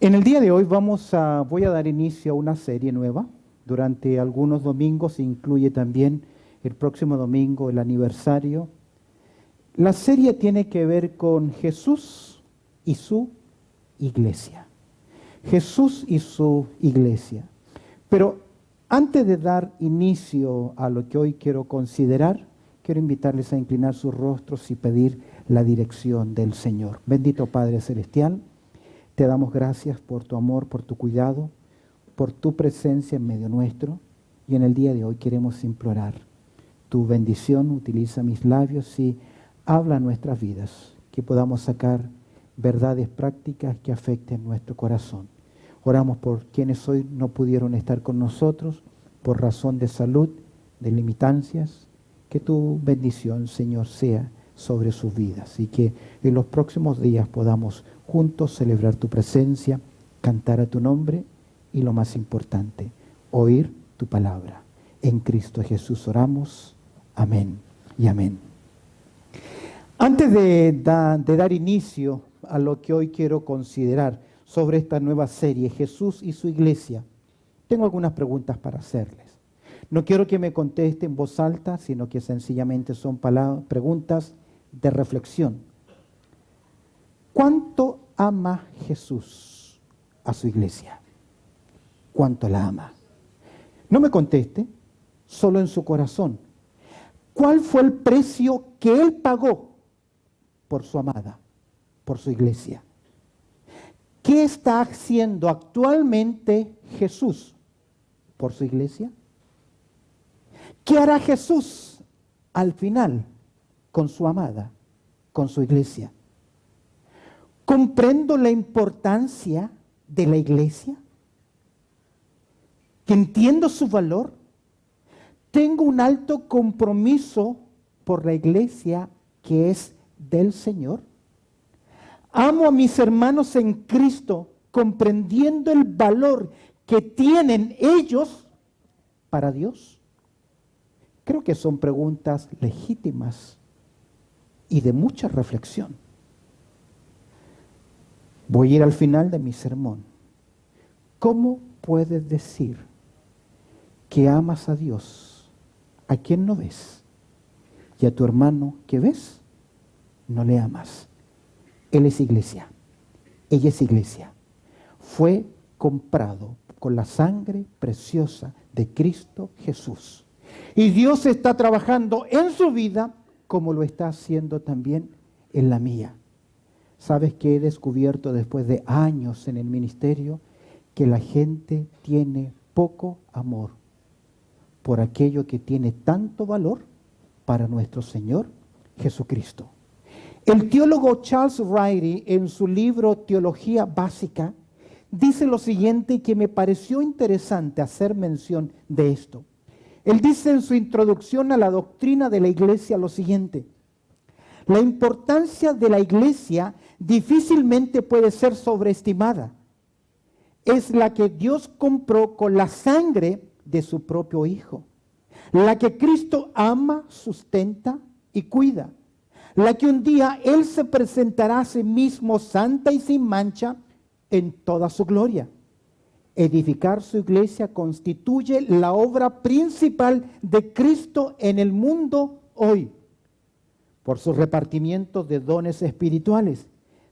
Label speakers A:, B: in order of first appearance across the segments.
A: En el día de hoy voy a dar inicio a una serie nueva. Durante algunos domingos incluye también el próximo domingo el aniversario. La serie tiene que ver con Jesús y su iglesia. Jesús y su iglesia. Pero antes de dar inicio a lo que hoy quiero considerar, quiero invitarles a inclinar sus rostros y pedir la dirección del Señor. Bendito Padre Celestial, te damos gracias por tu amor, por tu cuidado, por tu presencia en medio nuestro. Y en el día de hoy queremos implorar tu bendición. Utiliza mis labios y habla nuestras vidas, que podamos sacar verdades prácticas que afecten nuestro corazón. Oramos por quienes hoy no pudieron estar con nosotros por razón de salud, de limitancias. Que tu bendición, Señor, sea sobre sus vidas y que en los próximos días podamos juntos celebrar tu presencia, cantar a tu nombre y lo más importante, oír tu palabra. En Cristo Jesús oramos. Amén y amén. Antes de dar inicio a lo que hoy quiero considerar sobre esta nueva serie, Jesús y su iglesia, tengo algunas preguntas para hacerles. No quiero que me conteste en voz alta, sino que sencillamente son preguntas de reflexión. ¿Cuánto ama Jesús a su iglesia? ¿Cuánto la ama? No me conteste, solo en su corazón. ¿Cuál fue el precio que Él pagó por su amada, por su iglesia? ¿Qué está haciendo actualmente Jesús por su iglesia? ¿Qué hará Jesús al final con su amada, con su iglesia? ¿Comprendo la importancia de la iglesia? ¿Que entiendo su valor? ¿Tengo un alto compromiso por la iglesia que es del Señor? ¿Amo a mis hermanos en Cristo comprendiendo el valor que tienen ellos para Dios? Creo que son preguntas legítimas y de mucha reflexión. Voy a ir al final de mi sermón. ¿Cómo puedes decir que amas a Dios a quien no ves y a tu hermano que ves no le amas? Él es iglesia, ella es iglesia. Fue comprado con la sangre preciosa de Cristo Jesús. Y Dios está trabajando en su vida como lo está haciendo también en la mía. ¿Sabes qué he descubierto después de años en el ministerio? Que la gente tiene poco amor por aquello que tiene tanto valor para nuestro Señor Jesucristo. El teólogo Charles Ryrie, en su libro Teología Básica, dice lo siguiente que me pareció interesante hacer mención de esto. Él dice en su introducción a la doctrina de la iglesia lo siguiente: la importancia de la iglesia difícilmente puede ser sobreestimada. Es la que Dios compró con la sangre de su propio Hijo, la que Cristo ama, sustenta y cuida, la que un día Él se presentará a sí mismo santa y sin mancha en toda su gloria. Edificar su iglesia constituye la obra principal de Cristo en el mundo hoy, por su repartimiento de dones espirituales,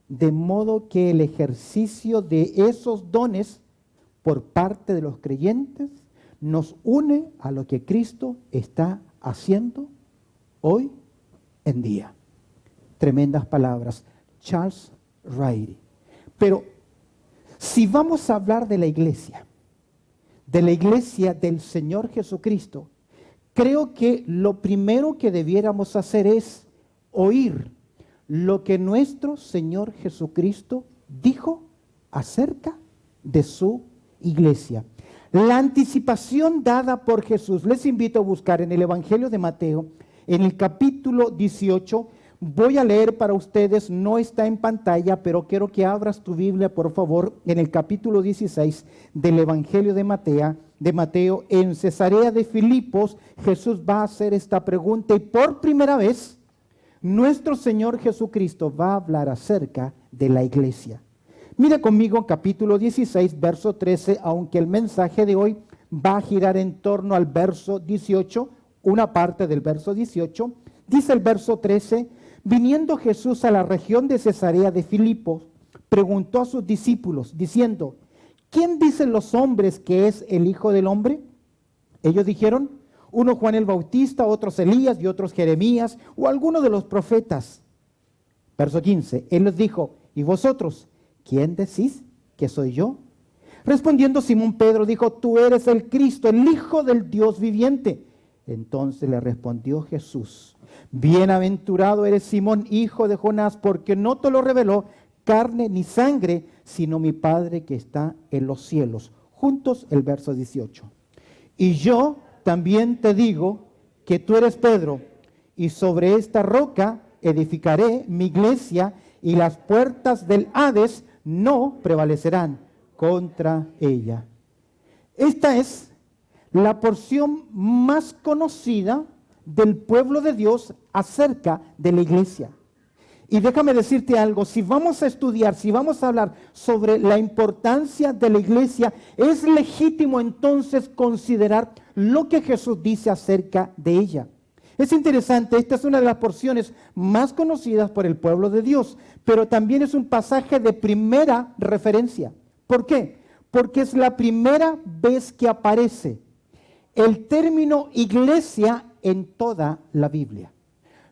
A: de modo que el ejercicio de esos dones por parte de los creyentes nos une a lo que Cristo está haciendo hoy en día. Tremendas palabras, Charles Ryrie. Pero si vamos a hablar de la iglesia del Señor Jesucristo, creo que lo primero que debiéramos hacer es oír lo que nuestro Señor Jesucristo dijo acerca de su iglesia. La anticipación dada por Jesús. Les invito a buscar en el Evangelio de Mateo, en el capítulo 18, voy a leer para ustedes, no está en pantalla, pero quiero que abras tu Biblia, por favor, en el capítulo 16 del Evangelio de Mateo. En Cesarea de Filipos, Jesús va a hacer esta pregunta y por primera vez, nuestro Señor Jesucristo va a hablar acerca de la iglesia. Mira conmigo capítulo 16, verso 13, aunque el mensaje de hoy va a girar en torno al verso 18, una parte del verso 18, dice el verso 13, viniendo Jesús a la región de Cesarea de Filipo, preguntó a sus discípulos, diciendo, ¿quién dicen los hombres que es el Hijo del Hombre? Ellos dijeron, uno Juan el Bautista, otros Elías y otros Jeremías o alguno de los profetas. Verso 15, él les dijo, ¿y vosotros, quién decís que soy yo? Respondiendo Simón Pedro dijo, tú eres el Cristo, el Hijo del Dios viviente. Entonces le respondió Jesús, bienaventurado eres Simón, hijo de Jonás, porque no te lo reveló carne ni sangre, sino mi Padre que está en los cielos. Juntos el verso 18. Y yo también te digo que tú eres Pedro, y sobre esta roca edificaré mi iglesia, y las puertas del Hades no prevalecerán contra ella. Esta es la porción más conocida del pueblo de Dios acerca de la iglesia. Y déjame decirte algo, si vamos a estudiar, si vamos a hablar sobre la importancia de la iglesia, es legítimo entonces considerar lo que Jesús dice acerca de ella. Es interesante, esta es una de las porciones más conocidas por el pueblo de Dios, pero también es un pasaje de primera referencia. ¿Por qué? Porque es la primera vez que aparece el término iglesia en toda la Biblia.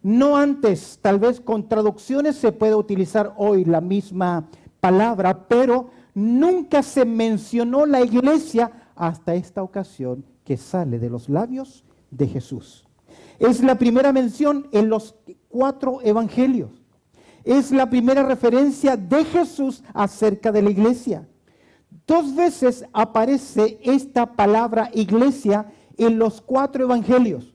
A: No antes, tal vez con traducciones se puede utilizar hoy la misma palabra, pero nunca se mencionó la iglesia hasta esta ocasión que sale de los labios de Jesús. Es la primera mención en los 4 evangelios. Es la primera referencia de Jesús acerca de la iglesia. 2 veces aparece esta palabra iglesia en los 4 evangelios.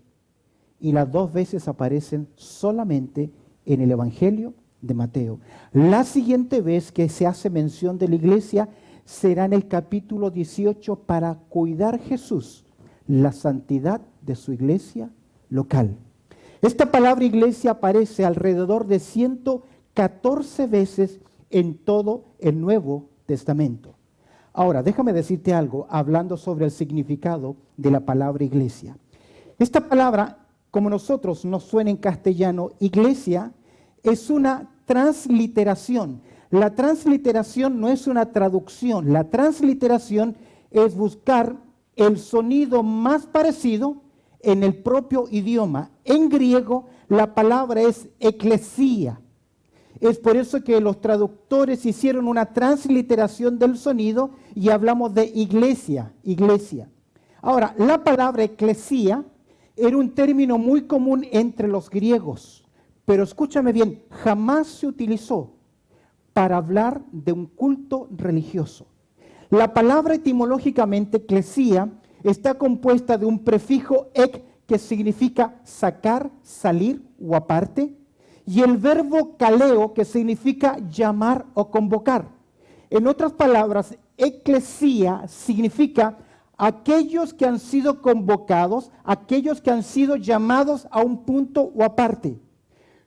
A: Y las 2 veces aparecen solamente en el Evangelio de Mateo. La siguiente vez que se hace mención de la iglesia será en el capítulo 18 para cuidar Jesús la santidad de su iglesia local. Esta palabra iglesia aparece alrededor de 114 veces en todo el Nuevo Testamento. Ahora, déjame decirte algo hablando sobre el significado de la palabra iglesia. Esta palabra, como nosotros nos suena en castellano, iglesia, es una transliteración. La transliteración no es una traducción. La transliteración es buscar el sonido más parecido en el propio idioma. En griego, la palabra es eclesía. Es por eso que los traductores hicieron una transliteración del sonido y hablamos de iglesia, iglesia. Ahora, la palabra eclesía era un término muy común entre los griegos, pero escúchame bien, jamás se utilizó para hablar de un culto religioso. La palabra etimológicamente eclesía está compuesta de un prefijo ek que significa sacar, salir o aparte, y el verbo kaleo que significa llamar o convocar. En otras palabras, eclesía significa aquellos que han sido convocados, aquellos que han sido llamados a un punto o aparte.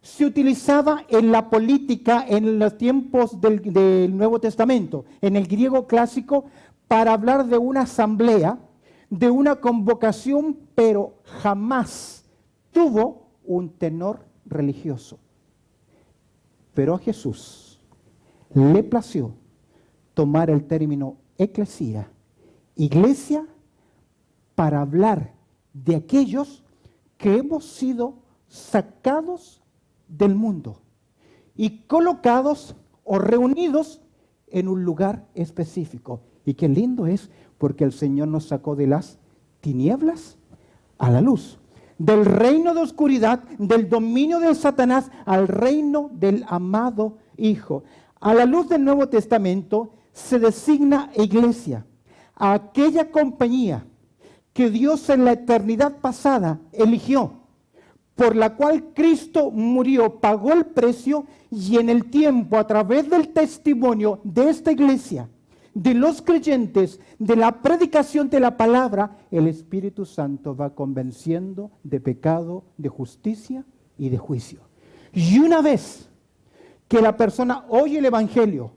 A: Se utilizaba en la política en los tiempos del Nuevo Testamento, en el griego clásico, para hablar de una asamblea, de una convocación, pero jamás tuvo un tenor religioso. Pero a Jesús le plació tomar el término eclesía, iglesia, para hablar de aquellos que hemos sido sacados del mundo y colocados o reunidos en un lugar específico. Y qué lindo es, porque el Señor nos sacó de las tinieblas a la luz, del reino de oscuridad, del dominio de Satanás, al reino del amado Hijo. A la luz del Nuevo Testamento se designa iglesia, a aquella compañía que Dios en la eternidad pasada eligió, por la cual Cristo murió, pagó el precio, y en el tiempo, a través del testimonio de esta iglesia, de los creyentes, de la predicación de la palabra, el Espíritu Santo va convenciendo de pecado, de justicia y de juicio. Y una vez que la persona oye el Evangelio,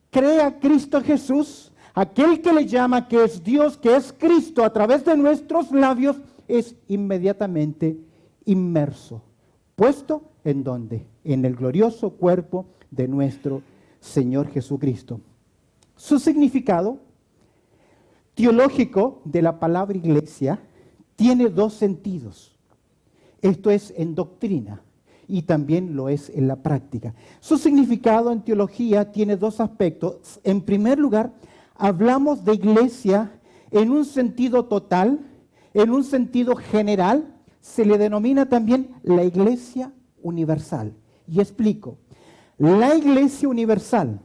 A: cree a Cristo Jesús, aquel que le llama que es Dios, que es Cristo a través de nuestros labios, es inmediatamente inmerso. ¿Puesto en dónde? En el glorioso cuerpo de nuestro Señor Jesucristo. Su significado teológico de la palabra iglesia tiene dos sentidos. Esto es en doctrina y también lo es en la práctica. Su significado en teología tiene dos aspectos. En primer lugar, hablamos de iglesia en un sentido total, en un sentido general. Se le denomina también la iglesia universal. Y explico. La iglesia universal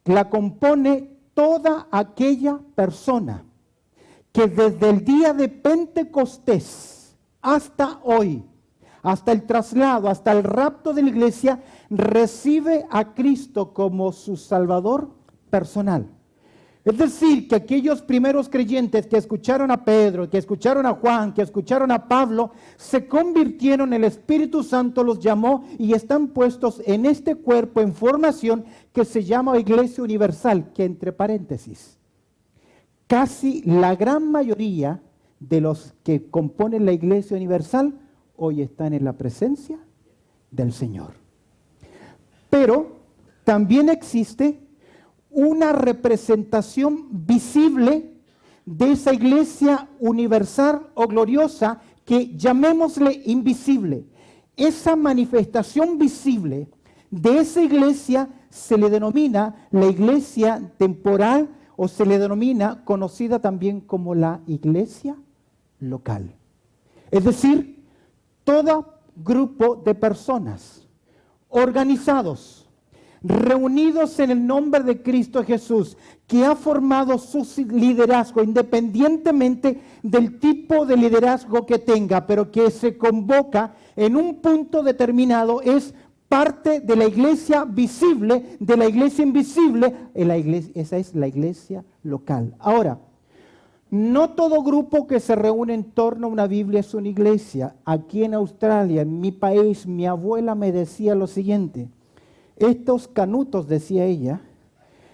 A: la compone toda aquella persona que desde el día de Pentecostés hasta hoy, hasta el traslado, hasta el rapto de la iglesia, recibe a Cristo como su Salvador personal. Es decir, que aquellos primeros creyentes que escucharon a Pedro, que escucharon a Juan, que escucharon a Pablo, se convirtieron, el Espíritu Santo los llamó y están puestos en este cuerpo en formación que se llama Iglesia Universal, que entre paréntesis, casi la gran mayoría de los que componen la Iglesia Universal hoy están en la presencia del Señor. Pero también existe una representación visible de esa iglesia universal o gloriosa que llamémosle invisible. Esa manifestación visible de esa iglesia se le denomina la iglesia temporal o se le denomina conocida también como la iglesia local. Es decir, todo grupo de personas organizados, reunidos en el nombre de Cristo Jesús, que ha formado su liderazgo independientemente del tipo de liderazgo que tenga, pero que se convoca en un punto determinado, es parte de la iglesia visible, de la iglesia invisible, esa es la iglesia local. Ahora, no todo grupo que se reúne en torno a una Biblia es una iglesia. Aquí en Australia, en mi país, mi abuela me decía lo siguiente: estos canutos, decía ella,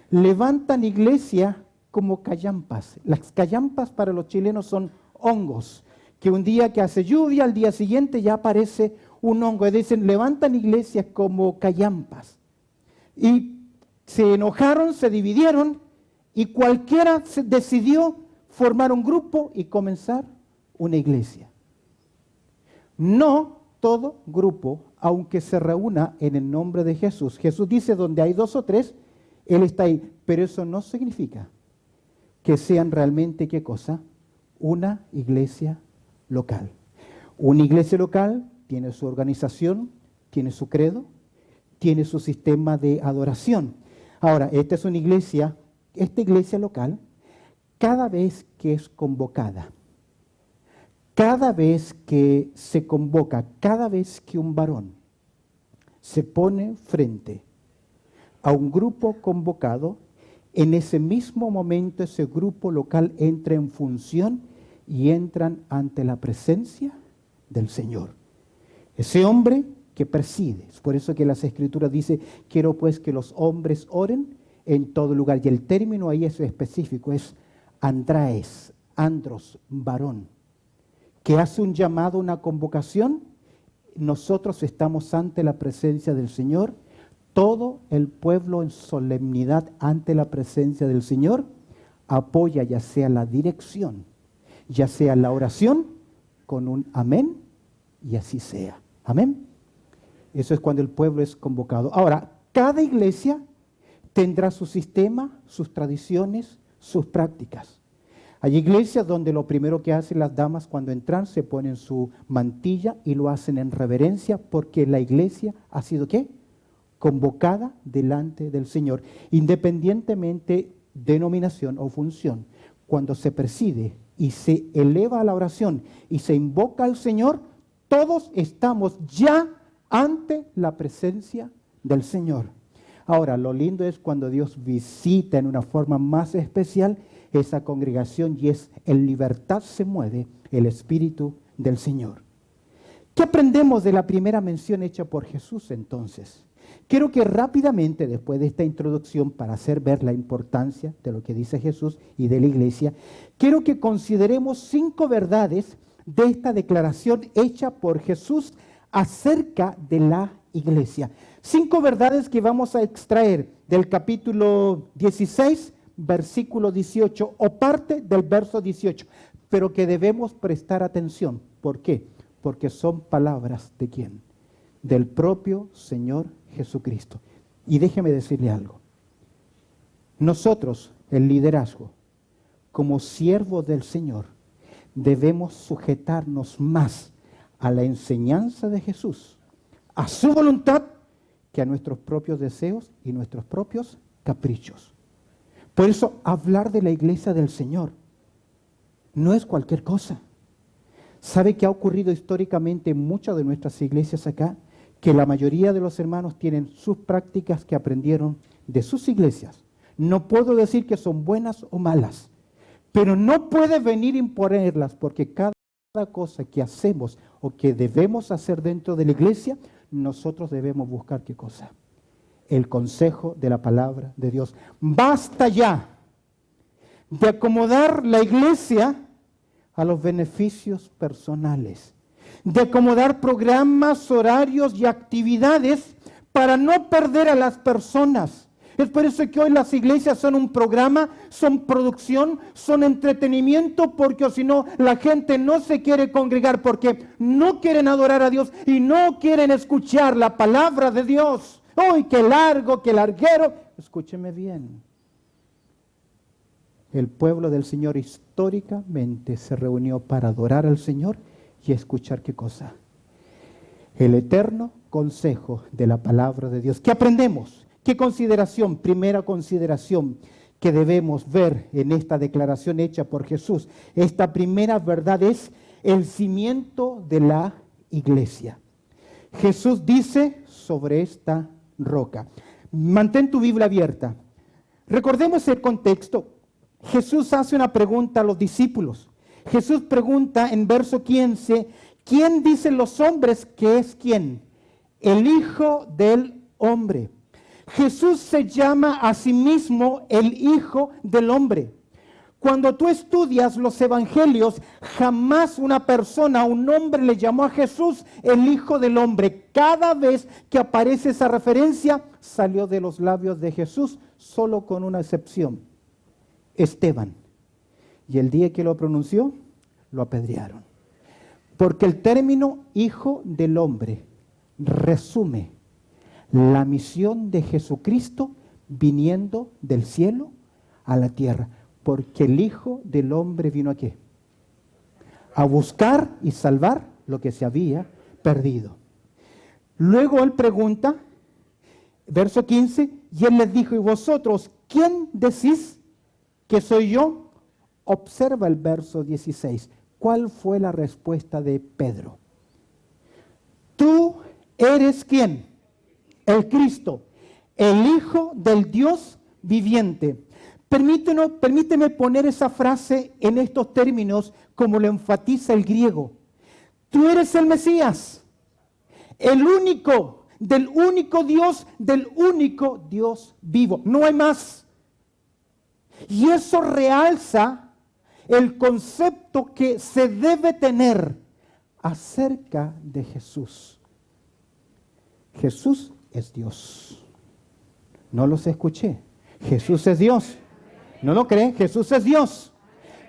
A: levantan iglesia como callampas. Las callampas para los chilenos son hongos, que un día que hace lluvia, al día siguiente ya aparece un hongo. Y dicen, levantan iglesias como callampas. Y se enojaron, se dividieron, y cualquiera decidió formar un grupo y comenzar una iglesia. No todo grupo, aunque se reúna en el nombre de Jesús. Jesús dice, donde hay 2 o 3, Él está ahí. Pero eso no significa que sean realmente, ¿qué cosa? Una iglesia local. Una iglesia local tiene su organización, tiene su credo, tiene su sistema de adoración. Ahora, esta es una iglesia, esta iglesia local, cada vez que es convocada, cada vez que se convoca, cada vez que un varón se pone frente a un grupo convocado, en ese mismo momento ese grupo local entra en función y entran ante la presencia del Señor. Ese hombre que preside, es por eso que las Escrituras dice, quiero pues que los hombres oren en todo lugar. Y el término ahí es específico, es Andraes, andros, varón, que hace un llamado, una convocación. Nosotros estamos ante la presencia del Señor, todo el pueblo en solemnidad ante la presencia del Señor apoya ya sea la dirección, ya sea la oración, con un amén, y así sea. Amén. Eso es cuando el pueblo es convocado. Ahora, cada iglesia tendrá su sistema, sus tradiciones, sus prácticas. Hay iglesias donde lo primero que hacen las damas cuando entran se ponen su mantilla y lo hacen en reverencia porque la iglesia ha sido ¿qué? Convocada delante del Señor, independientemente denominación o función. Cuando se preside y se eleva a la oración y se invoca al Señor, todos estamos ya ante la presencia del Señor. Ahora, lo lindo es cuando Dios visita en una forma más especial esa congregación y es en libertad se mueve el Espíritu del Señor. ¿Qué aprendemos de la primera mención hecha por Jesús entonces? Quiero que rápidamente, después de esta introducción, para hacer ver la importancia de lo que dice Jesús y de la iglesia, quiero que consideremos 5 verdades de esta declaración hecha por Jesús acerca de la iglesia. 5 verdades que vamos a extraer del capítulo 16, versículo 18, o parte del verso 18, pero que debemos prestar atención. ¿Por qué? Porque son palabras ¿de quién? Del propio Señor Jesucristo. Y déjeme decirle algo. Nosotros, el liderazgo, como siervos del Señor, debemos sujetarnos más a la enseñanza de Jesús, a su voluntad, que a nuestros propios deseos y nuestros propios caprichos. Por eso, hablar de la iglesia del Señor no es cualquier cosa. ¿Sabe qué ha ocurrido históricamente en muchas de nuestras iglesias acá? Que la mayoría de los hermanos tienen sus prácticas que aprendieron de sus iglesias. No puedo decir que son buenas o malas, pero no puede venir a imponerlas, porque cada cosa que hacemos o que debemos hacer dentro de la iglesia, nosotros debemos buscar ¿qué cosa? El consejo de la palabra de Dios. Basta ya de acomodar la iglesia a los beneficios personales, de acomodar programas, horarios y actividades para no perder a las personas. Es por eso que hoy las iglesias son un programa, son producción, son entretenimiento, porque si no, la gente no se quiere congregar porque no quieren adorar a Dios y no quieren escuchar la palabra de Dios. ¡Uy, qué largo, qué larguero! Escúcheme bien. El pueblo del Señor históricamente se reunió para adorar al Señor y escuchar ¿qué cosa? El eterno consejo de la palabra de Dios. ¿Qué aprendemos? ¿Qué consideración? Primera consideración que debemos ver en esta declaración hecha por Jesús. Esta primera verdad es el cimiento de la iglesia. Jesús dice sobre esta roca. Mantén tu Biblia abierta. Recordemos el contexto. Jesús hace una pregunta a los discípulos. Jesús pregunta en verso 15, ¿quién dicen los hombres que es quién? El Hijo del Hombre. Jesús se llama a sí mismo el Hijo del Hombre. Cuando tú estudias los evangelios, jamás una persona, un hombre le llamó a Jesús el Hijo del Hombre. Cada vez que aparece esa referencia, salió de los labios de Jesús, solo con una excepción. Esteban. Y el día que lo pronunció, lo apedrearon. Porque el término Hijo del Hombre resume la misión de Jesucristo viniendo del cielo a la tierra. Porque el Hijo del Hombre vino ¿a qué? A buscar y salvar lo que se había perdido. Luego él pregunta, verso 15, y él les dijo, ¿y vosotros quién decís que soy yo? Observa el verso 16. ¿Cuál fue la respuesta de Pedro? Tú eres ¿quién? El Cristo, el Hijo del Dios viviente. Permíteme poner esa frase en estos términos como lo enfatiza el griego. Tú eres el Mesías, el único, del único Dios vivo. No hay más. Y eso realza el concepto que se debe tener acerca de Jesús. Jesús es Dios. No los escuché. Jesús es Dios. ¿No lo creen? Jesús es Dios.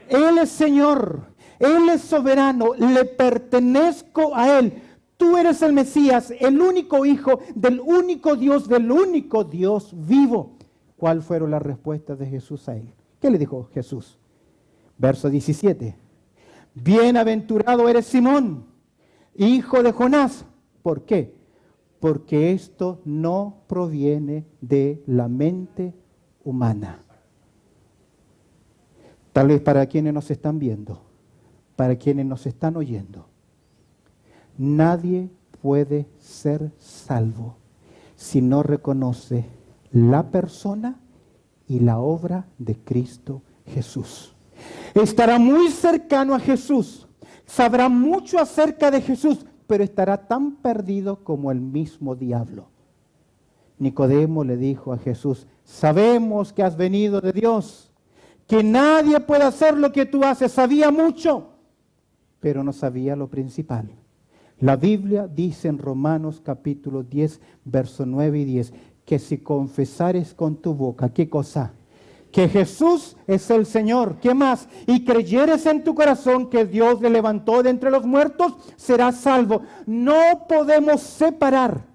A: Él es Señor. Él es soberano. Le pertenezco a Él. Tú eres el Mesías, el único Hijo del único Dios vivo. ¿Cuál fueron las respuestas de Jesús a él? ¿Qué le dijo Jesús? Verso 17. Bienaventurado eres Simón, hijo de Jonás. ¿Por qué? Porque esto no proviene de la mente humana. Tal vez para quienes nos están viendo, para quienes nos están oyendo, nadie puede ser salvo si no reconoce la persona y la obra de Cristo Jesús. Estará muy cercano a Jesús, sabrá mucho acerca de Jesús, pero estará tan perdido como el mismo diablo. Nicodemo le dijo a Jesús, sabemos que has venido de Dios, que nadie puede hacer lo que tú haces. Sabía mucho, pero no sabía lo principal. La Biblia dice en Romanos capítulo 10, versos 9 y 10, que si confesares con tu boca, ¿qué cosa? Que Jesús es el Señor. ¿Qué más? Y creyeres en tu corazón que Dios le levantó de entre los muertos, serás salvo. No podemos separar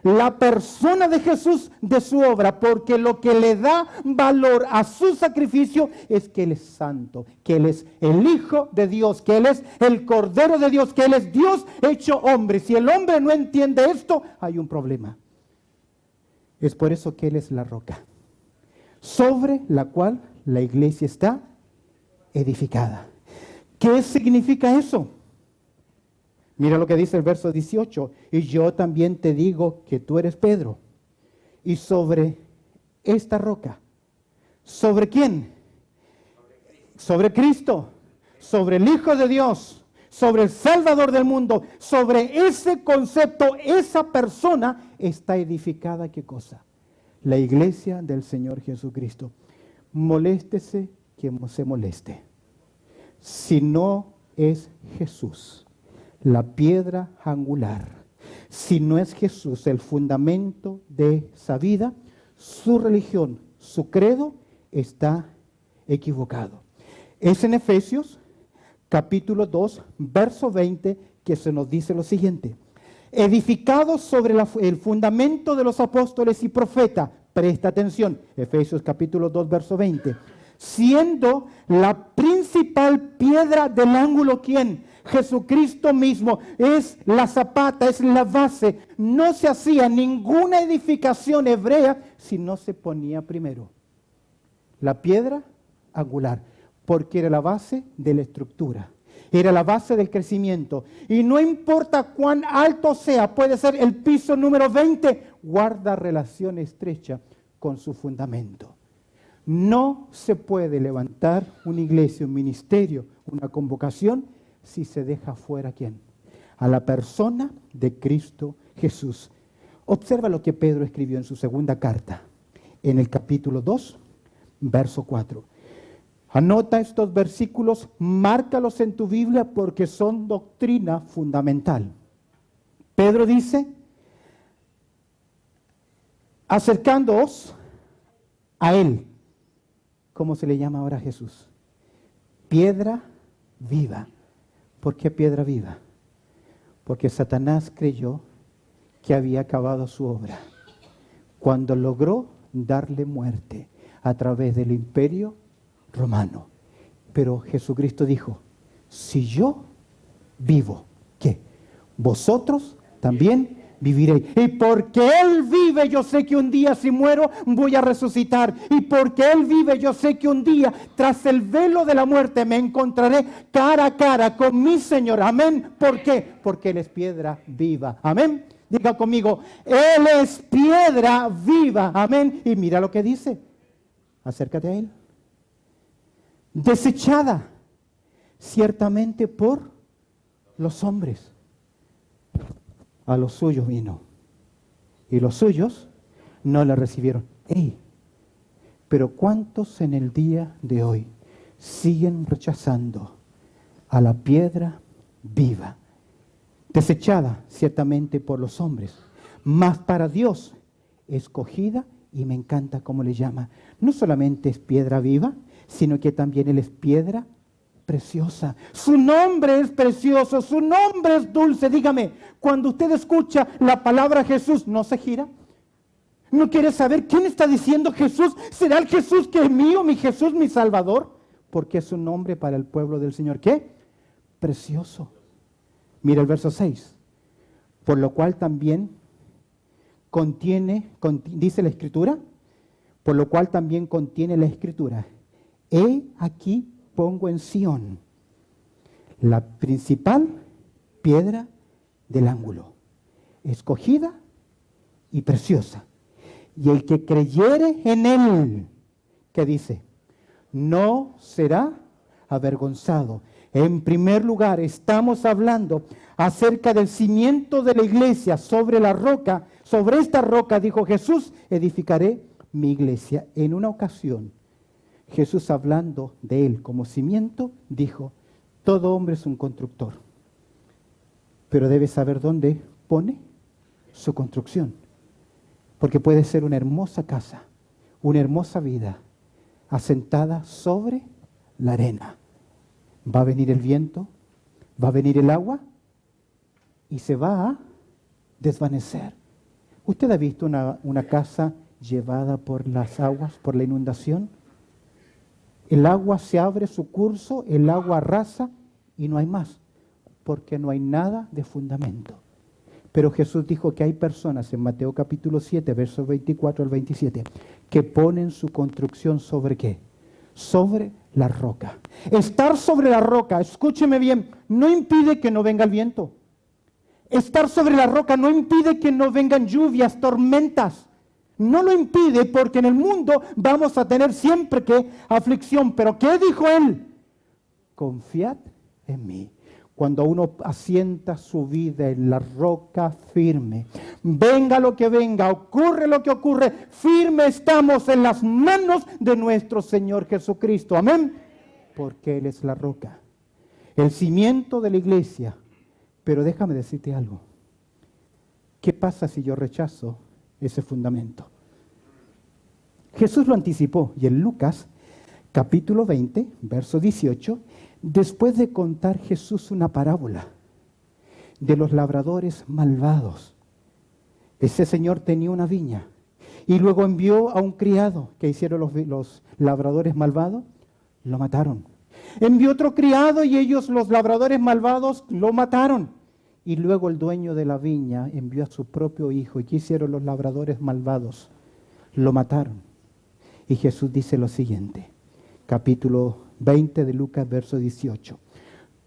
A: la persona de Jesús de su obra, porque lo que le da valor a su sacrificio es que Él es santo, que Él es el Hijo de Dios, que Él es el Cordero de Dios, que Él es Dios hecho hombre. Si el hombre no entiende esto, hay un problema. Es por eso que Él es la roca, sobre la cual la iglesia está edificada. ¿Qué significa eso? Mira lo que dice el verso 18. Y yo también te digo que tú eres Pedro. Y sobre esta roca, ¿sobre quién? Sobre Cristo, sobre el Hijo de Dios, sobre el Salvador del mundo, sobre ese concepto, esa persona está edificada. ¿Qué cosa? La iglesia del Señor Jesucristo. Moléstese quien se moleste. Si no es Jesús la piedra angular, si no es Jesús el fundamento de esa vida, su religión, su credo está equivocado. Es en Efesios capítulo 2, verso 20, que se nos dice lo siguiente: edificados sobre el fundamento de los apóstoles y profetas. Presta atención, Efesios capítulo 2, verso 20. Siendo la principal piedra del ángulo, ¿quién? Jesucristo mismo. Es la zapata, es la base. No se hacía ninguna edificación hebrea si no se ponía primero la piedra angular, porque era la base de la estructura. Era la base del crecimiento. Y no importa cuán alto sea, puede ser el piso número 20, guarda relación estrecha con su fundamento. No se puede levantar una iglesia, un ministerio, una convocación, si se deja fuera, ¿quién? A la persona de Cristo Jesús. Observa lo que Pedro escribió en su segunda carta, en el capítulo 2, verso 4. Anota estos versículos, márcalos en tu Biblia porque son doctrina fundamental. Pedro dice: acercándoos a Él. ¿Cómo se le llama ahora a Jesús? Piedra viva. ¿Por qué piedra viva? Porque Satanás creyó que había acabado su obra cuando logró darle muerte a través del imperio romano. Pero Jesucristo dijo: si yo vivo, ¿qué? Vosotros también viviréis. Y porque Él vive, yo sé que un día, si muero, voy a resucitar. Y porque Él vive, yo sé que un día, tras el velo de la muerte, me encontraré cara a cara con mi Señor. Amén. ¿Por qué? Porque Él es piedra viva. Amén. Diga conmigo: Él es piedra viva. Amén. Y mira lo que dice. Acércate a Él. Desechada ciertamente por los hombres. A los suyos vino, y los suyos no la recibieron. ¡Ey! Pero ¿cuántos en el día de hoy siguen rechazando a la piedra viva? Desechada ciertamente por los hombres, mas para Dios escogida, y me encanta cómo le llama. No solamente es piedra viva, sino que también Él es piedra preciosa. Su nombre es precioso, su nombre es dulce. Dígame, cuando usted escucha la palabra Jesús, ¿no se gira? ¿No quiere saber quién está diciendo Jesús? ¿Será el Jesús que es mío, mi Jesús, mi Salvador? Porque es un nombre para el pueblo del Señor. ¿Qué? Precioso. Mira el verso 6. Por lo cual también dice la Escritura, por lo cual también contiene la Escritura: he aquí pongo en Sión la principal piedra del ángulo, escogida y preciosa. Y el que creyere en Él, ¿qué dice? No será avergonzado. En primer lugar, estamos hablando acerca del cimiento de la iglesia sobre la roca, Sobre esta roca, dijo Jesús, edificaré mi iglesia. En una ocasión, Jesús, hablando de él como cimiento, dijo, todo hombre es un constructor, pero debe saber dónde pone su construcción. Porque puede ser una hermosa casa, una hermosa vida, asentada sobre la arena. Va a venir el viento, va a venir el agua y se va a desvanecer. ¿Usted ha visto una casa llevada por las aguas, por la inundación? El agua se abre su curso, el agua arrasa y no hay más, porque no hay nada de fundamento. Pero Jesús dijo que hay personas en Mateo capítulo 7, versos 24 al 27, que ponen su construcción ¿sobre qué? Sobre la roca. Estar sobre la roca, escúcheme bien, no impide que no venga el viento. Estar sobre la roca no impide que no vengan lluvias, tormentas. No lo impide porque en el mundo vamos a tener siempre que aflicción. Pero ¿qué dijo él? Confiad en mí. Cuando uno asienta su vida en la roca firme, venga lo que venga, ocurre lo que ocurre, firme estamos en las manos de nuestro Señor Jesucristo. Amén. Porque Él es la roca, el cimiento de la iglesia. Pero déjame decirte algo. ¿Qué pasa si yo rechazo ese fundamento? Jesús lo anticipó y en Lucas capítulo 20, verso 18, después de contar Jesús una parábola de los labradores malvados. Ese señor tenía una viña y luego envió a un criado. ¿Qué hicieron los labradores malvados? Lo mataron. Envió otro criado y ellos, los labradores malvados, lo mataron. Y luego el dueño de la viña envió a su propio hijo. ¿Y qué hicieron los labradores malvados? Lo mataron. Y Jesús dice lo siguiente, capítulo 20 de Lucas, verso 18.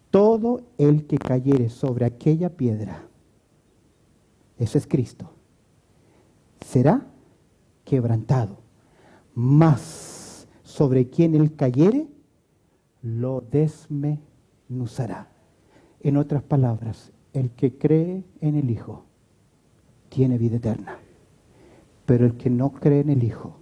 A: Todo el que cayere sobre aquella piedra, ese es Cristo, será quebrantado. Mas sobre quien él cayere, lo desmenuzará. En otras palabras, el que cree en el Hijo tiene vida eterna. Pero el que no cree en el Hijo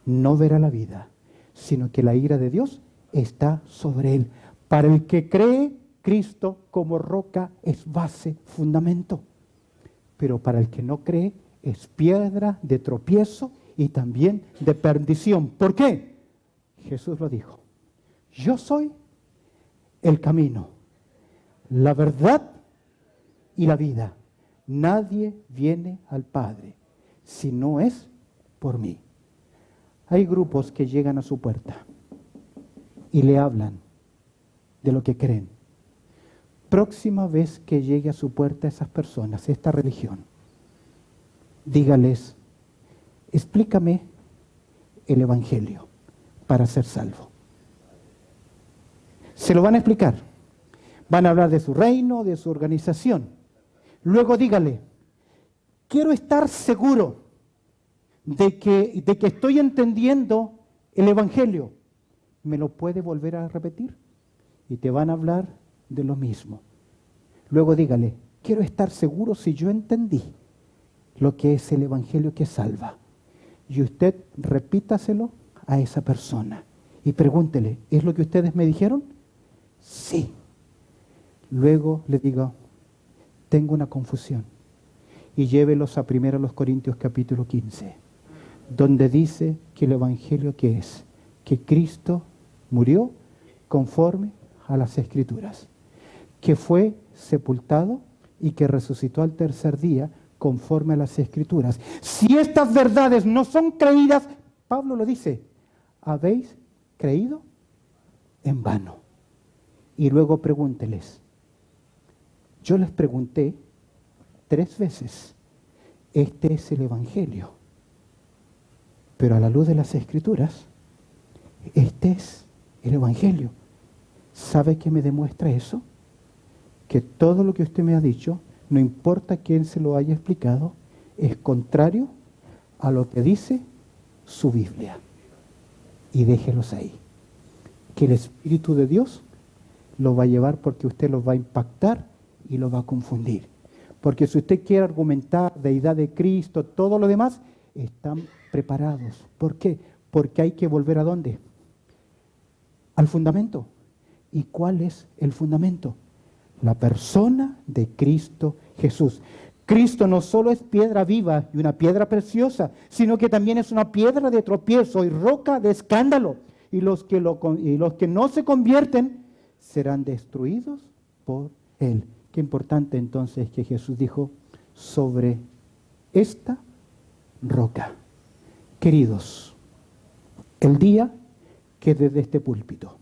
A: no verá la vida, sino que la ira de Dios está sobre él. Para el que cree, Cristo como roca es base, fundamento. Pero para el que no cree, es piedra de tropiezo y también de perdición. ¿Por qué? Jesús lo dijo. Yo soy el camino, la verdad y la vida. Nadie viene al Padre si no es por mí. Hay grupos que llegan a su puerta y le hablan de lo que creen. Próxima vez que llegue a su puerta esas personas, esta religión, dígales, explícame el Evangelio para ser salvo. Se lo van a explicar. Van a hablar de su reino, de su organización. Luego dígale, quiero estar seguro de que estoy entendiendo el Evangelio. ¿Me lo puede volver a repetir? Y te van a hablar de lo mismo. Luego dígale, quiero estar seguro si yo entendí lo que es el Evangelio que salva. Y usted repítaselo a esa persona y pregúntele, ¿es lo que ustedes me dijeron? Sí. Luego le digo, tengo una confusión. Y llévelos a 1 Corintios capítulo 15, donde dice que el Evangelio ¿qué es? Que Cristo murió conforme a las Escrituras, que fue sepultado y que resucitó al tercer día conforme a las Escrituras. Si estas verdades no son creídas, Pablo lo dice, habéis creído en vano. Y luego pregúnteles. Yo les pregunté 3 veces, este es el Evangelio. Pero a la luz de las Escrituras, este es el Evangelio. ¿Sabe qué me demuestra eso? Que todo lo que usted me ha dicho, no importa quién se lo haya explicado, es contrario a lo que dice su Biblia. Y déjelos ahí. Que el Espíritu de Dios lo va a llevar porque usted los va a impactar y lo va a confundir. Porque si usted quiere argumentar deidad de Cristo, todo lo demás, están preparados. ¿Por qué? Porque hay que volver ¿a dónde? Al fundamento. ¿Y cuál es el fundamento? La persona de Cristo Jesús. Cristo no solo es piedra viva y una piedra preciosa, sino que también es una piedra de tropiezo y roca de escándalo. Y los que no se convierten serán destruidos por Él. Qué importante entonces que Jesús dijo, sobre esta roca. Queridos, el día que desde este púlpito,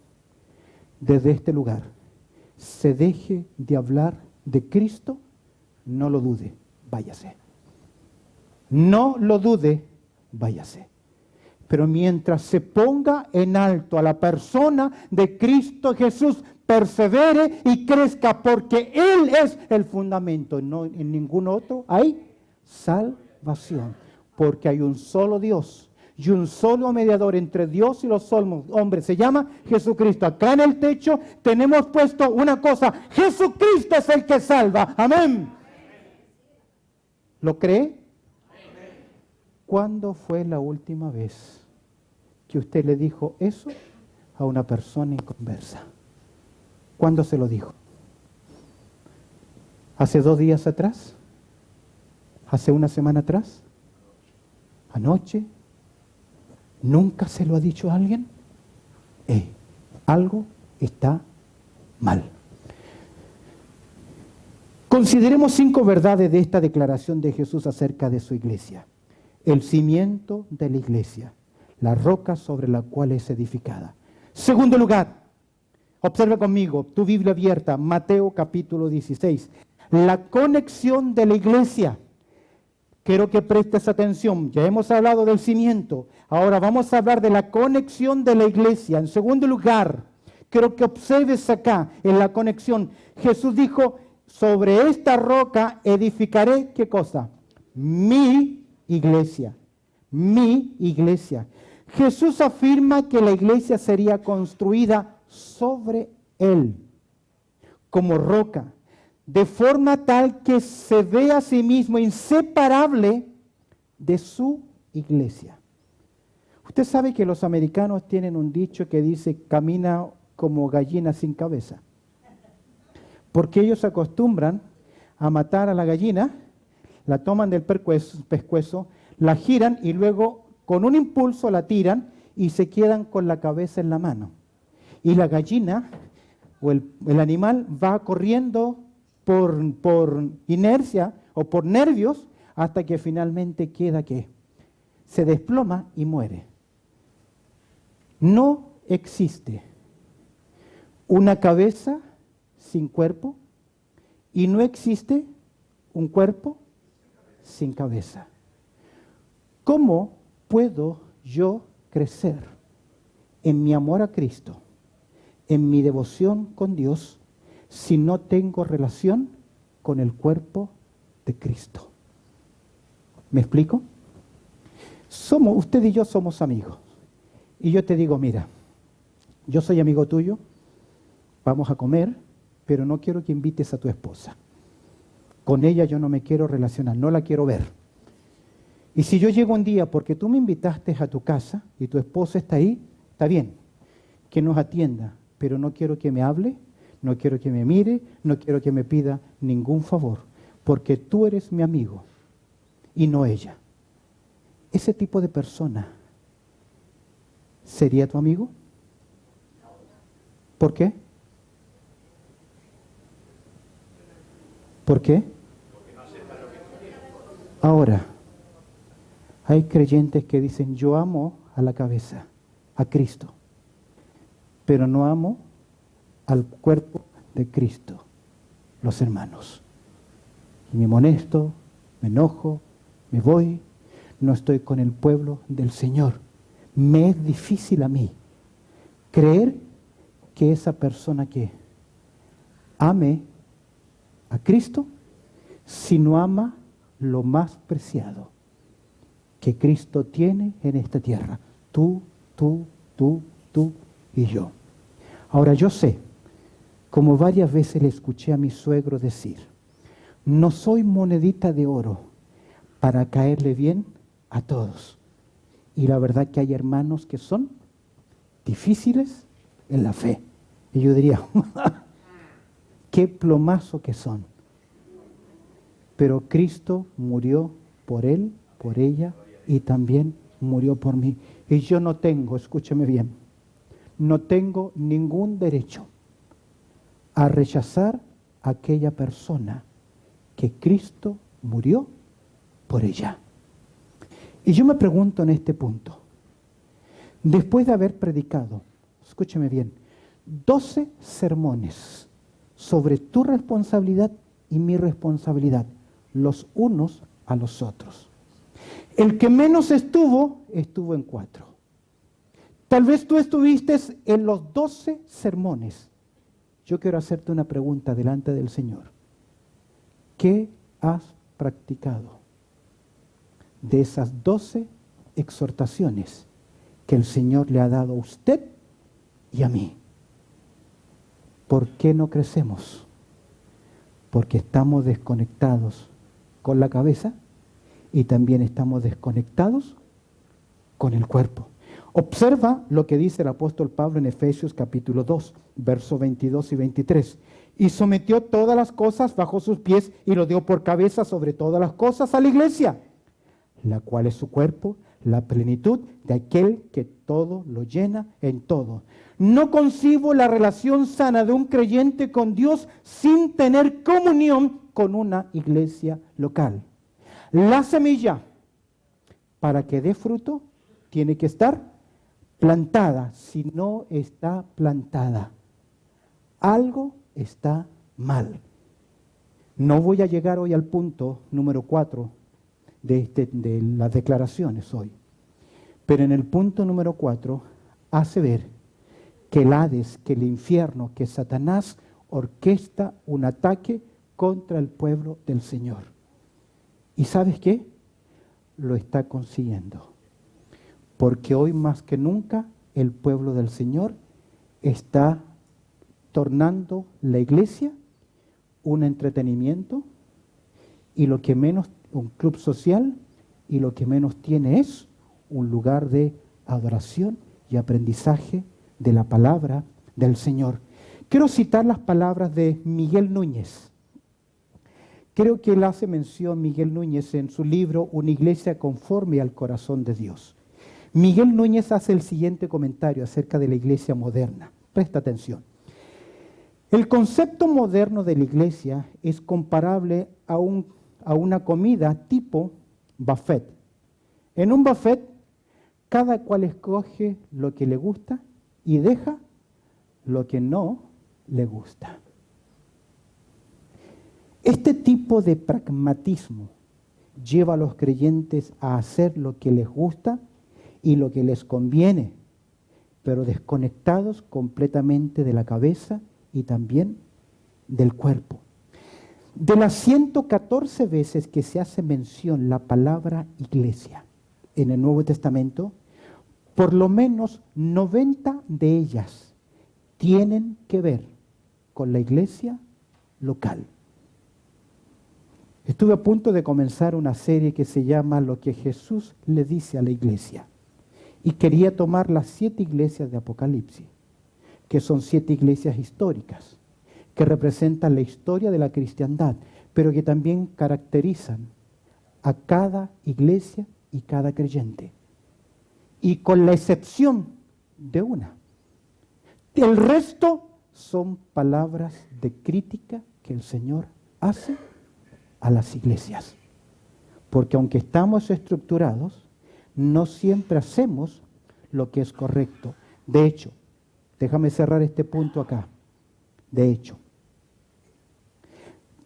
A: desde este lugar, se deje de hablar de Cristo, no lo dude, váyase. No lo dude, váyase. Pero mientras se ponga en alto a la persona de Cristo Jesús, persevere y crezca, porque Él es el fundamento, no en ningún otro hay salvación, porque hay un solo Dios y un solo mediador entre Dios y los hombres, se llama Jesucristo. Acá en el techo tenemos puesto una cosa: Jesucristo es el que salva, amén. ¿Lo cree? ¿Cuándo fue la última vez que usted le dijo eso a una persona inconversa? ¿Cuándo se lo dijo? ¿Hace 2 días atrás? ¿Hace una semana atrás? ¿Anoche? ¿Nunca se lo ha dicho a alguien? Algo está mal. Consideremos 5 verdades de esta declaración de Jesús acerca de su iglesia. El cimiento de la iglesia, la roca sobre la cual es edificada. Segundo lugar, observa conmigo, tu Biblia abierta, Mateo capítulo 16. La conexión de la iglesia. Quiero que prestes atención. Ya hemos hablado del cimiento. Ahora vamos a hablar de la conexión de la iglesia. En segundo lugar, quiero que observes acá en la conexión. Jesús dijo, sobre esta roca edificaré, ¿qué cosa? Mi iglesia. Mi iglesia. Jesús afirma que la iglesia sería construida sobre Él, como roca, de forma tal que se ve a sí mismo inseparable de su iglesia. Usted sabe que los americanos tienen un dicho que dice, camina como gallina sin cabeza. Porque ellos acostumbran a matar a la gallina, la toman del pescuezo, la giran y luego con un impulso la tiran y se quedan con la cabeza en la mano. Y la gallina o el animal va corriendo por inercia o por nervios hasta que finalmente queda ¿qué? Se desploma y muere. No existe una cabeza sin cuerpo y no existe un cuerpo sin cabeza. ¿Cómo puedo yo crecer en mi amor a Cristo, en mi devoción con Dios, si no tengo relación con el cuerpo de Cristo? ¿Me explico? Usted y yo somos amigos. Y yo te digo, mira, yo soy amigo tuyo, vamos a comer, pero no quiero que invites a tu esposa. Con ella yo no me quiero relacionar, no la quiero ver. Y si yo llego un día porque tú me invitaste a tu casa y tu esposa está ahí, está bien, que nos atienda, pero no quiero que me hable, no quiero que me mire, no quiero que me pida ningún favor, porque tú eres mi amigo y no ella. Ese tipo de persona, ¿sería tu amigo? ¿Por qué? ¿Por qué? Ahora, hay creyentes que dicen, yo amo a la cabeza, a Cristo, pero no amo al cuerpo de Cristo, los hermanos. Y me molesto, me enojo, me voy, no estoy con el pueblo del Señor. Me es difícil a mí creer que esa persona que ame a Cristo, si no ama lo más preciado que Cristo tiene en esta tierra. Tú y yo. Ahora yo sé, como varias veces le escuché a mi suegro decir, No soy monedita de oro para caerle bien a todos. Y la verdad que hay hermanos que son difíciles en la fe. Y yo diría, qué plomazo que son. Pero Cristo murió por él, por ella, y también murió por mí. Y yo no tengo, escúcheme bien, no tengo ningún derecho a rechazar a aquella persona que Cristo murió por ella. Y yo me pregunto en este punto, después de haber predicado, escúcheme bien, 12 sermones sobre tu responsabilidad y mi responsabilidad, los unos a los otros. El que menos estuvo en 4. Tal vez tú estuviste en los 12 sermones. Yo quiero hacerte una pregunta delante del Señor. ¿Qué has practicado de esas 12 exhortaciones que el Señor le ha dado a usted y a mí? ¿Por qué no crecemos? Porque estamos desconectados con la cabeza y también estamos desconectados con el cuerpo. Observa lo que dice el apóstol Pablo en Efesios capítulo 2, versos 22 y 23. Y sometió todas las cosas bajo sus pies y lo dio por cabeza sobre todas las cosas a la iglesia, la cual es su cuerpo, la plenitud de aquel que todo lo llena en todo. No concibo la relación sana de un creyente con Dios sin tener comunión con una iglesia local. La semilla, para que dé fruto, tiene que estar plantada. Si no está plantada, algo está mal. No voy a llegar hoy al punto número 4 de las declaraciones hoy. Pero en el punto número 4 hace ver que el Hades, que el infierno, que Satanás orquesta un ataque contra el pueblo del Señor. ¿Y sabes qué? Lo está consiguiendo. Porque hoy más que nunca el pueblo del Señor está tornando la iglesia un entretenimiento y lo que menos, un club social, y lo que menos tiene es un lugar de adoración y aprendizaje de la palabra del Señor. Quiero citar las palabras de Miguel Núñez. Creo que él hace mención, Miguel Núñez, en su libro Una iglesia conforme al corazón de Dios. Miguel Núñez hace el siguiente comentario acerca de la iglesia moderna. Presta atención. El concepto moderno de la iglesia es comparable a una comida tipo buffet. En un buffet, cada cual escoge lo que le gusta y deja lo que no le gusta. Este tipo de pragmatismo lleva a los creyentes a hacer lo que les gusta y lo que les conviene, pero desconectados completamente de la cabeza y también del cuerpo. De las 114 veces que se hace mención la palabra iglesia en el Nuevo Testamento, por lo menos 90 de ellas tienen que ver con la iglesia local. Estuve a punto de comenzar una serie que se llama Lo que Jesús le dice a la iglesia. Y quería tomar las 7 iglesias de Apocalipsis, que son 7 iglesias históricas, que representan la historia de la cristiandad, pero que también caracterizan a cada iglesia y cada creyente. Y con la excepción de una. El resto son palabras de crítica que el Señor hace a las iglesias. Porque aunque estamos estructurados, no siempre hacemos lo que es correcto. De hecho, déjame cerrar este punto acá. De hecho,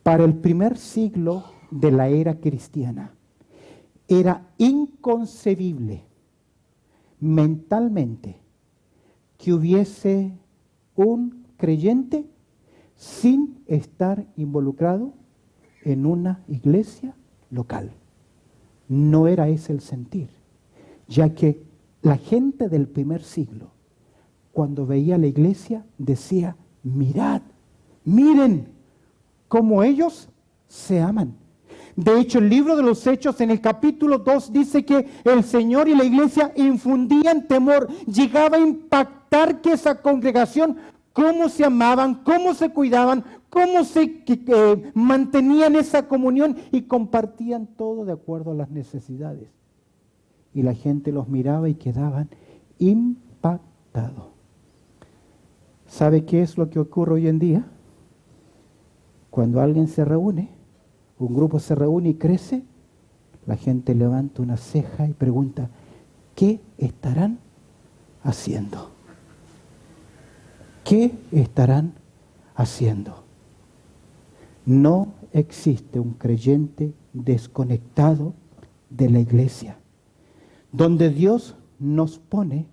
A: para el primer siglo de la era cristiana, era inconcebible mentalmente que hubiese un creyente sin estar involucrado en una iglesia local. No era ese el sentir, ya que la gente del primer siglo, cuando veía la iglesia, decía, mirad, miren cómo ellos se aman. De hecho, el libro de los Hechos en el capítulo 2 dice que el Señor y la iglesia infundían temor. Llegaba a impactar que esa congregación, cómo se amaban, cómo se cuidaban, cómo se mantenían esa comunión y compartían todo de acuerdo a las necesidades. Y la gente los miraba y quedaban impactados. ¿Sabe qué es lo que ocurre hoy en día? Cuando alguien se reúne, un grupo se reúne y crece, la gente levanta una ceja y pregunta, ¿qué estarán haciendo? ¿Qué estarán haciendo? No existe un creyente desconectado de la iglesia. Donde Dios nos pone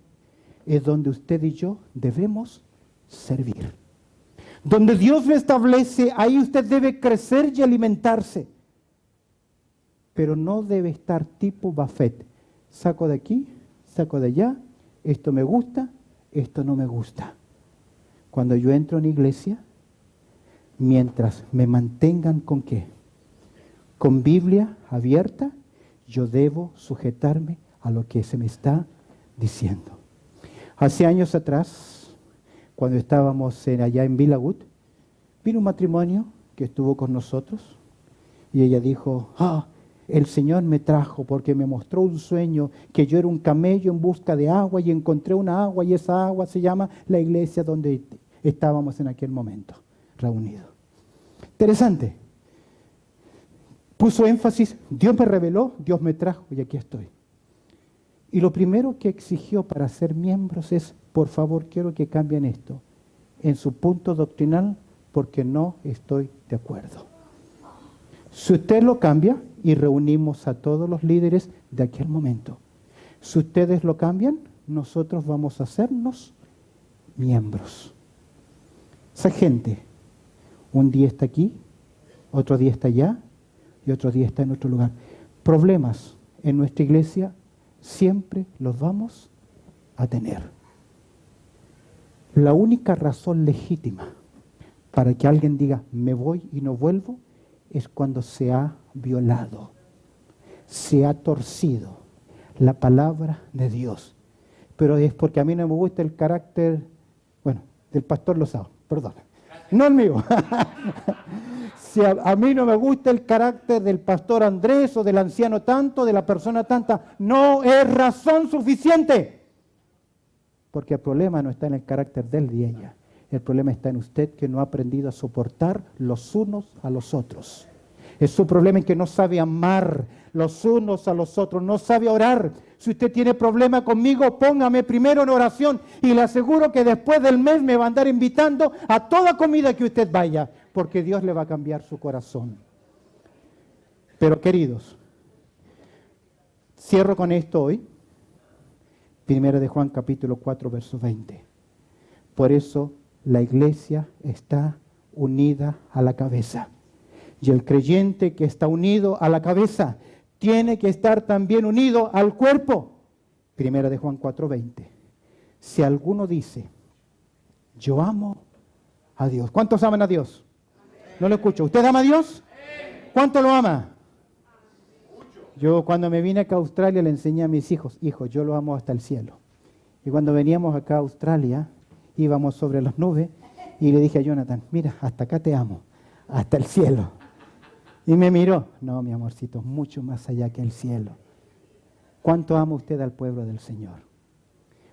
A: es donde usted y yo debemos servir. Donde Dios lo establece, ahí usted debe crecer y alimentarse. Pero no debe estar tipo buffet. Saco de aquí, saco de allá, esto me gusta, esto no me gusta. Cuando yo entro en iglesia, mientras me mantengan con qué, con Biblia abierta, yo debo sujetarme a lo que se me está diciendo. Hace años atrás, cuando estábamos allá en Villawood, vino un matrimonio que estuvo con nosotros y ella dijo, el Señor me trajo porque me mostró un sueño que yo era un camello en busca de agua y encontré una agua y esa agua se llama la iglesia donde estábamos en aquel momento reunidos. Interesante. Puso énfasis, Dios me reveló, Dios me trajo y aquí estoy. Y lo primero que exigió para ser miembros es, por favor, quiero que cambien esto en su punto doctrinal porque no estoy de acuerdo. Si usted lo cambia, y reunimos a todos los líderes de aquel momento, si ustedes lo cambian, nosotros vamos a hacernos miembros. Esa gente, un día está aquí, otro día está allá y otro día está en otro lugar. Problemas en nuestra iglesia siempre los vamos a tener. La única razón legítima para que alguien diga me voy y no vuelvo es cuando se ha violado, se ha torcido la palabra de Dios. Pero es porque a mí no me gusta el carácter, del pastor Lozado, perdón, no el mío. Si a mí no me gusta el carácter del pastor Andrés o del anciano tanto, de la persona tanta, no es razón suficiente. Porque el problema no está en el carácter de él y ella. El problema está en usted que no ha aprendido a soportar los unos a los otros. Es su problema en que no sabe amar los unos a los otros, no sabe orar. Si usted tiene problema conmigo, póngame primero en oración y le aseguro que después del mes me va a andar invitando a toda comida que usted vaya, porque Dios le va a cambiar su corazón. Pero queridos, cierro con esto hoy. 1 de Juan capítulo 4, verso 20. Por eso la iglesia está unida a la cabeza. Y el creyente que está unido a la cabeza tiene que estar también unido al cuerpo. 1 de Juan 4, 20. Si alguno dice, yo amo a Dios. ¿Cuántos aman a Dios? No lo escucho. ¿Usted ama a Dios? ¿Cuánto lo ama? Yo cuando me vine acá a Australia le enseñé a mis hijos, yo lo amo hasta el cielo. Y cuando veníamos acá a Australia, íbamos sobre las nubes y le dije a Jonathan, mira, hasta acá te amo, hasta el cielo. Y me miró, no, mi amorcito, mucho más allá que el cielo. ¿Cuánto ama usted al pueblo del Señor?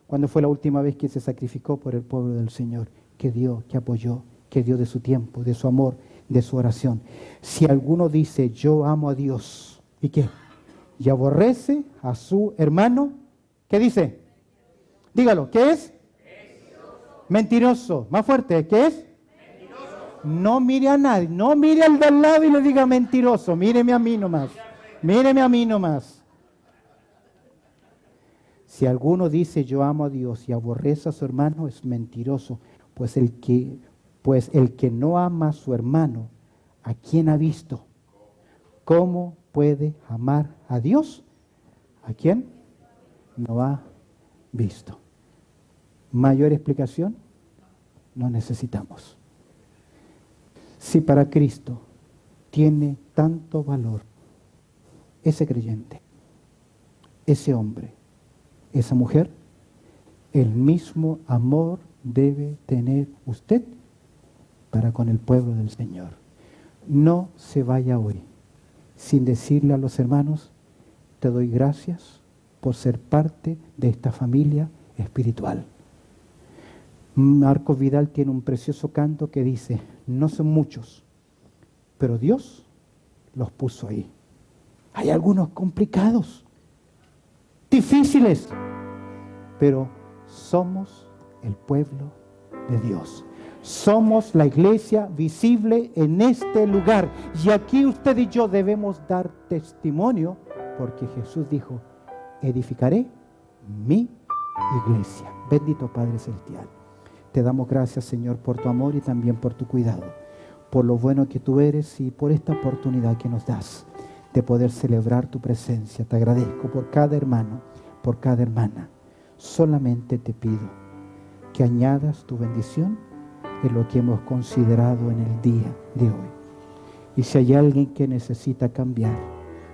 A: ¿Cuándo fue la última vez que se sacrificó por el pueblo del Señor? Que dio, que apoyó, que dio de su tiempo, de su amor, de su oración. Si alguno dice, yo amo a Dios, ¿y qué? Y aborrece a su hermano, ¿qué dice? Dígalo, ¿qué es? Mentiroso. Más fuerte, ¿qué es? Mentiroso. No mire a nadie, no mire al de al lado y le diga mentiroso, míreme a mí nomás, míreme a mí nomás. Si alguno dice yo amo a Dios y aborrece a su hermano es mentiroso, pues el que no ama a su hermano, ¿a quién ha visto? ¿Cómo puede amar a Dios? ¿A quién? No ha visto. Mayor explicación no necesitamos. Si para Cristo tiene tanto valor. Ese creyente, ese hombre, esa mujer, el mismo amor debe tener usted para con el pueblo del Señor. No se vaya hoy sin decirle a los hermanos: te doy gracias por ser parte de esta familia espiritual. Marcos Vidal tiene un precioso canto que dice: no son muchos, pero Dios los puso ahí. Hay algunos complicados, difíciles, pero somos el pueblo de Dios. Somos la iglesia visible en este lugar. Y aquí usted y yo debemos dar testimonio, porque Jesús dijo: edificaré mi iglesia. Bendito Padre Celestial, te damos gracias, Señor, por tu amor y también por tu cuidado, por lo bueno que tú eres y por esta oportunidad que nos das de poder celebrar tu presencia. Te agradezco por cada hermano, por cada hermana. Solamente te pido que añadas tu bendición en lo que hemos considerado en el día de hoy. Y si hay alguien que necesita cambiar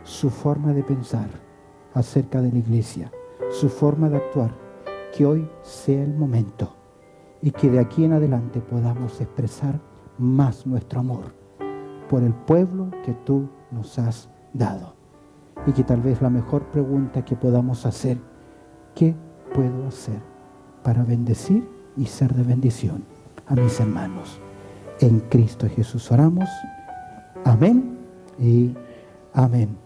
A: su forma de pensar acerca de la iglesia, su forma de actuar, que hoy sea el momento y que de aquí en adelante podamos expresar más nuestro amor por el pueblo que tú nos has dado. Y que tal vez la mejor pregunta que podamos hacer: ¿qué puedo hacer para bendecir y ser de bendición a mis hermanos? En Cristo Jesús oramos. Amén y amén.